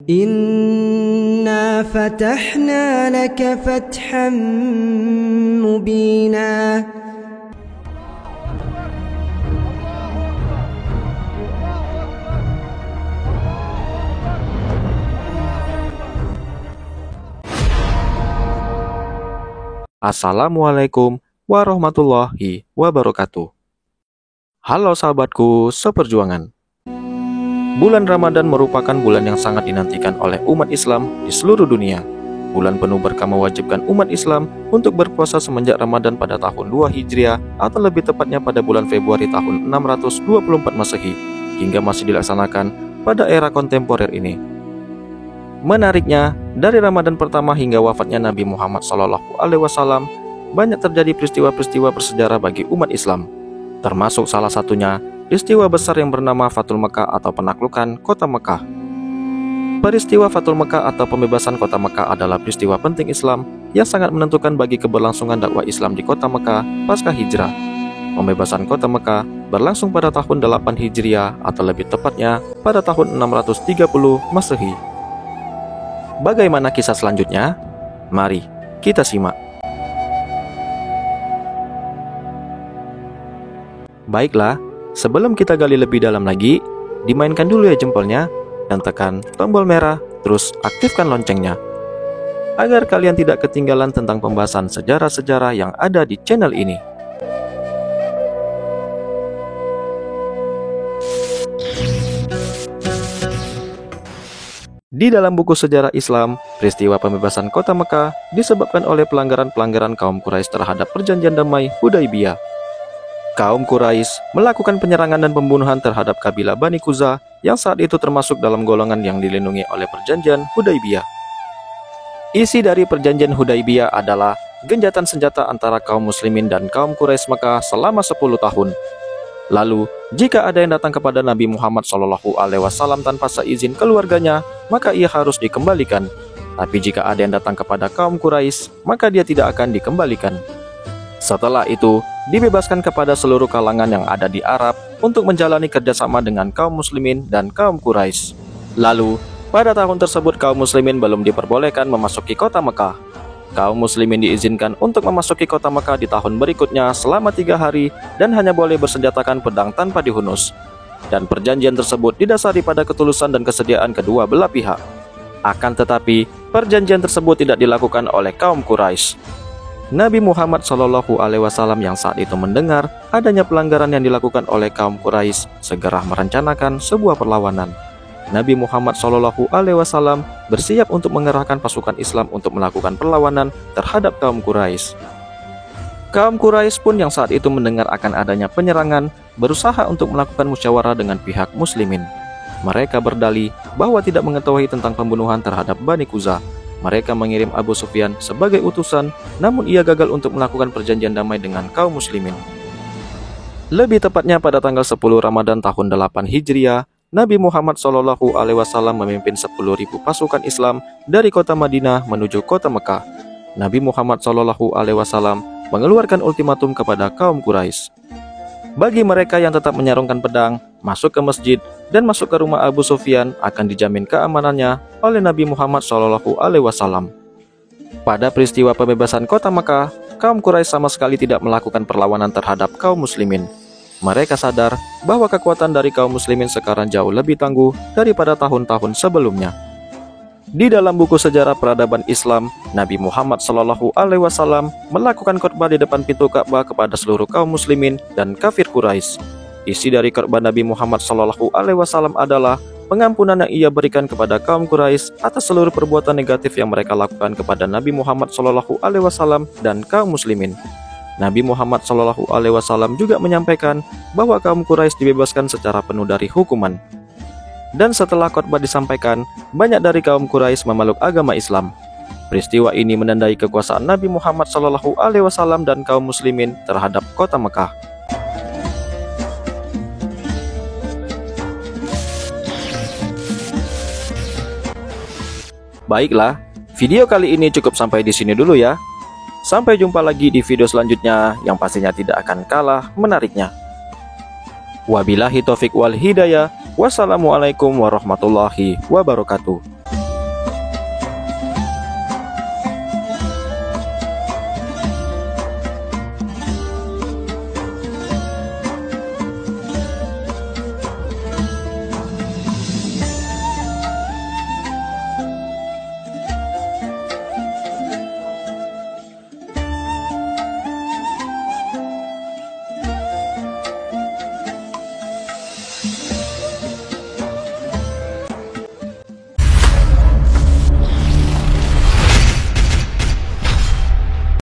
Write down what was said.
إنا فتحنا لك فتحا مبينا. Assalamualaikum warahmatullahi wabarakatuh. Halo sahabatku seperjuangan. Bulan Ramadan merupakan bulan yang sangat dinantikan oleh umat Islam di seluruh dunia. Bulan penuh berkah mewajibkan umat Islam untuk berpuasa semenjak Ramadan pada tahun 2 Hijriah atau lebih tepatnya pada bulan Februari tahun 624 Masehi hingga masih dilaksanakan pada era kontemporer ini. Menariknya, dari Ramadan pertama hingga wafatnya Nabi Muhammad SAW, banyak terjadi peristiwa-peristiwa bersejarah bagi umat Islam. Termasuk salah satunya, peristiwa besar yang bernama Fathul Mekah atau penaklukan kota Mekah. Peristiwa Fathul Mekah atau pembebasan kota Mekah adalah peristiwa penting Islam yang sangat menentukan bagi keberlangsungan dakwah Islam di kota Mekah pasca hijrah. Pembebasan kota Mekah berlangsung pada tahun 8 Hijriah atau lebih tepatnya pada tahun 630 Masehi. Bagaimana kisah selanjutnya? Mari kita simak. Baiklah, sebelum kita gali lebih dalam lagi, dimainkan dulu ya jempolnya dan tekan tombol merah, terus aktifkan loncengnya agar kalian tidak ketinggalan tentang pembahasan sejarah-sejarah yang ada di channel ini. Di dalam buku sejarah Islam, peristiwa pembebasan kota Mekah disebabkan oleh pelanggaran-pelanggaran kaum Quraisy terhadap perjanjian damai Hudaibiyah. Kaum Quraisy melakukan penyerangan dan pembunuhan terhadap kabilah Bani Qudzah yang saat itu termasuk dalam golongan yang dilindungi oleh perjanjian Hudaibiyah. Isi dari perjanjian Hudaibiyah adalah genjatan senjata antara kaum muslimin dan kaum Quraisy Mekah selama 10 tahun. Lalu, jika ada yang datang kepada Nabi Muhammad SAW tanpa seizin keluarganya, maka ia harus dikembalikan. Tapi jika ada yang datang kepada kaum Quraisy, maka dia tidak akan dikembalikan. Setelah itu, dibebaskan kepada seluruh kalangan yang ada di Arab untuk menjalani kerjasama dengan kaum muslimin dan kaum Quraisy. Lalu, pada tahun tersebut kaum muslimin belum diperbolehkan memasuki kota Mekah. Kaum muslimin diizinkan untuk memasuki kota Mekah di tahun berikutnya selama 3 hari dan hanya boleh bersenjatakan pedang tanpa dihunus. Dan perjanjian tersebut didasari pada ketulusan dan kesediaan kedua belah pihak. Akan tetapi, perjanjian tersebut tidak dilakukan oleh kaum Quraisy. Nabi Muhammad SAW yang saat itu mendengar adanya pelanggaran yang dilakukan oleh kaum Quraisy segera merencanakan sebuah perlawanan. Nabi Muhammad SAW bersiap untuk mengerahkan pasukan Islam untuk melakukan perlawanan terhadap kaum Quraisy. Kaum Quraisy pun yang saat itu mendengar akan adanya penyerangan, berusaha untuk melakukan musyawarah dengan pihak muslimin. Mereka berdalih bahwa tidak mengetahui tentang pembunuhan terhadap Bani Qudzah. Mereka mengirim Abu Sufyan sebagai utusan, namun ia gagal untuk melakukan perjanjian damai dengan kaum muslimin. Lebih tepatnya pada tanggal 10 Ramadan tahun 8 Hijriah, Nabi Muhammad SAW memimpin 10.000 pasukan Islam dari kota Madinah menuju kota Mekah. Nabi Muhammad SAW mengeluarkan ultimatum kepada kaum Quraisy. Bagi mereka yang tetap menyarungkan pedang, masuk ke masjid, dan masuk ke rumah Abu Sufyan akan dijamin keamanannya oleh Nabi Muhammad SAW. Pada peristiwa pembebasan kota Mekah, kaum Quraisy sama sekali tidak melakukan perlawanan terhadap kaum muslimin. Mereka sadar bahwa kekuatan dari kaum muslimin sekarang jauh lebih tangguh daripada tahun-tahun sebelumnya. Di dalam buku sejarah peradaban Islam, Nabi Muhammad SAW melakukan khutbah di depan pintu Ka'bah kepada seluruh kaum muslimin dan kafir Quraisy. Isi dari khutbah Nabi Muhammad SAW adalah pengampunan yang ia berikan kepada kaum Quraisy atas seluruh perbuatan negatif yang mereka lakukan kepada Nabi Muhammad SAW dan kaum muslimin. Nabi Muhammad SAW juga menyampaikan bahwa kaum Quraisy dibebaskan secara penuh dari hukuman. Dan setelah khotbah disampaikan, banyak dari kaum Quraisy memeluk agama Islam. Peristiwa ini menandai kekuasaan Nabi Muhammad SAW dan kaum muslimin terhadap kota Mekah. Baiklah, video kali ini cukup sampai di sini dulu ya. Sampai jumpa lagi di video selanjutnya yang pastinya tidak akan kalah menariknya. Wabillahi taufik wal hidayah. Wassalamualaikum warahmatullahi wabarakatuh.